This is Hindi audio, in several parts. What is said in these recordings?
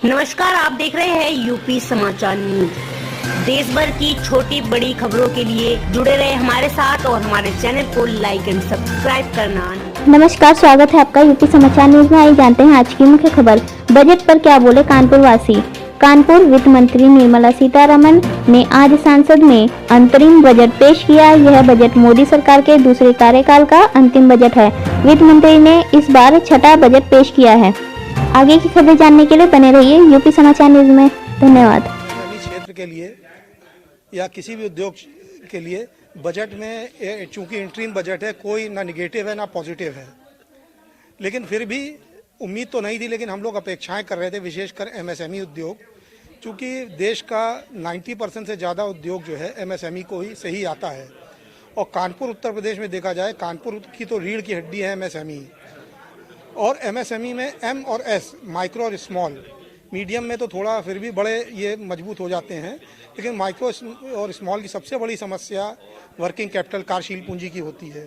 नमस्कार, आप देख रहे हैं यूपी समाचार न्यूज। देश भर की छोटी बड़ी खबरों के लिए जुड़े रहे हमारे साथ और हमारे चैनल को लाइक एंड सब्सक्राइब करना। नमस्कार, स्वागत है आपका यूपी समाचार न्यूज में। आइए जानते हैं आज की मुख्य खबर। बजट पर क्या बोले कानपुर वासी। कानपुर वित्त मंत्री निर्मला सीतारमण ने आज संसद में अंतरिम बजट पेश किया। यह बजट मोदी सरकार के दूसरे कार्यकाल का अंतिम बजट है। वित्त मंत्री ने इस बार छठा बजट पेश किया है। आगे की खबरें जानने के लिए बने रहिए यूपी समाचार न्यूज में। धन्यवाद। क्षेत्र के लिए या किसी भी उद्योग के लिए बजट में चूंकि इंटरिम बजट है, कोई ना निगेटिव है ना पॉजिटिव है, लेकिन फिर भी उम्मीद तो नहीं थी, लेकिन हम लोग अपेक्षाएं कर रहे थे, विशेषकर एमएसएमई उद्योग। चूंकि देश का 90% से ज़्यादा उद्योग जो है एमएसएमई को ही से ही आता है, और कानपुर उत्तर प्रदेश में देखा जाए, कानपुर की तो रीढ़ की हड्डी है एमएसएमई। और एमएसएमई में एम और एस, माइक्रो और स्मॉल, मीडियम में तो थोड़ा फिर भी बड़े ये मजबूत हो जाते हैं, लेकिन माइक्रो और स्मॉल की सबसे बड़ी समस्या वर्किंग कैपिटल, कार्यशील पूंजी की होती है।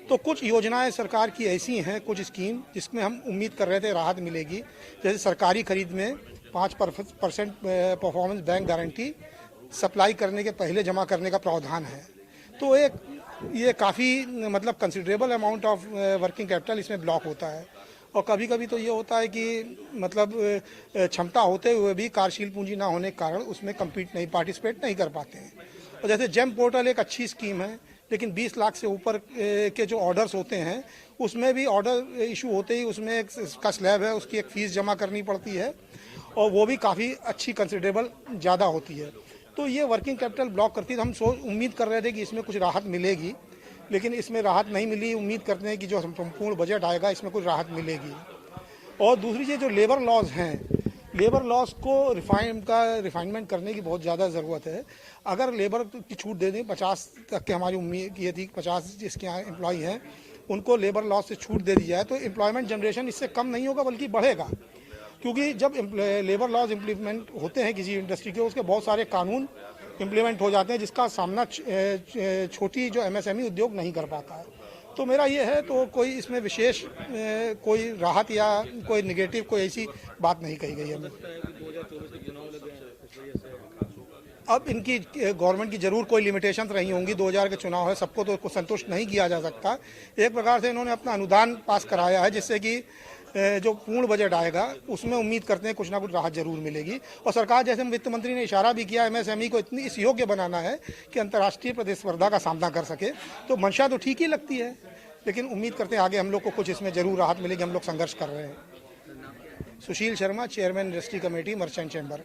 तो कुछ योजनाएं सरकार की ऐसी हैं, कुछ स्कीम जिसमें हम उम्मीद कर रहे थे राहत मिलेगी। जैसे सरकारी खरीद में 5% परफॉर्मेंस बैंक गारंटी सप्लाई करने के पहले जमा करने का प्रावधान है। तो ये काफ़ी मतलब considerable amount of working capital इसमें ब्लॉक होता है। और कभी कभी तो ये होता है कि मतलब क्षमता होते हुए भी कार्यशील पूंजी ना होने के कारण उसमें पार्टिसिपेट नहीं कर पाते हैं। और जैसे जेम पोर्टल एक अच्छी स्कीम है, लेकिन 20 लाख से ऊपर के जो ऑर्डर्स होते हैं उसमें भी ऑर्डर इशू होते ही उसमें एक का स्लैब है, उसकी एक फ़ीस जमा करनी पड़ती है, और वो भी काफ़ी अच्छी कंसिडरेबल ज़्यादा होती है। तो ये वर्किंग कैपिटल ब्लॉक करती है। तो हम उम्मीद कर रहे थे कि इसमें कुछ राहत मिलेगी, लेकिन इसमें राहत नहीं मिली। उम्मीद करते हैं कि जो संपूर्ण बजट आएगा इसमें कुछ राहत मिलेगी। और दूसरी चीज़, जो लेबर लॉज हैं, लेबर लॉज को रिफाइनमेंट करने की बहुत ज़्यादा ज़रूरत है। अगर लेबर की छूट दे दें, 50 तक की हमारी उम्मीद ये थी, 50 जिसके यहाँ एम्प्लॉय हैं उनको लेबर लॉज से छूट दे दी जाए तो एम्प्लॉयमेंट जनरेशन इससे कम नहीं होगा बल्कि बढ़ेगा। क्योंकि जब लेबर लॉज इम्प्लीमेंट होते हैं किसी इंडस्ट्री के, उसके बहुत सारे कानून इम्प्लीमेंट हो जाते हैं जिसका सामना छोटी जो एमएसएमई उद्योग नहीं कर पाता है। तो मेरा ये है, तो कोई इसमें विशेष कोई राहत या कोई निगेटिव कोई ऐसी बात नहीं कही गई है। अब इनकी गवर्नमेंट की जरूर कोई लिमिटेशंस रही होंगी। 2000 के चुनाव है, सबको तो संतुष्ट नहीं किया जा सकता। एक प्रकार से इन्होंने अपना अनुदान पास कराया है, जिससे कि जो पूर्ण बजट आएगा उसमें उम्मीद करते हैं कुछ ना कुछ राहत जरूर मिलेगी। और सरकार, जैसे वित्त मंत्री ने इशारा भी किया, एमएसएमई को इतनी इस योग्य बनाना है कि अंतर्राष्ट्रीय प्रतिस्पर्धा का सामना कर सके। तो मंशा तो ठीक ही लगती है, लेकिन उम्मीद करते हैं आगे हम लोग को कुछ इसमें जरूर राहत मिलेगी। हम लोग संघर्ष कर रहे हैं। Sushil Sharma, chairman industry committee, merchant chamber.